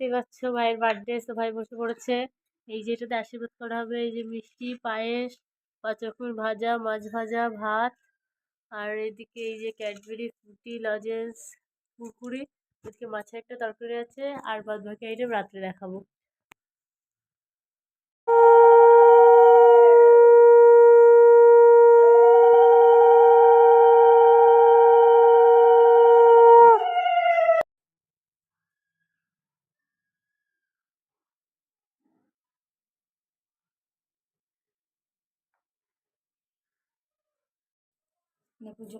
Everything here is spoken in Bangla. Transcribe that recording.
দেখতেই পাচ্ছ ভাইয়ের বার্থডে, তো ভাই বসে পড়েছে। এই যে এটাতে আশীর্বাদ করা হবে, এই যে মিষ্টি, পায়েস, ৫ রকমের ভাজা, মাছ ভাজা, ভাত, আর এদিকে এই যে ক্যাডবেরি, ফ্রুটি, লজেন্স, কুরকুরি, এদিকে মাছের একটা তরকারি আছে, আর বাদ বাকি আইটেম রাত্রে দেখাবো। না পুজো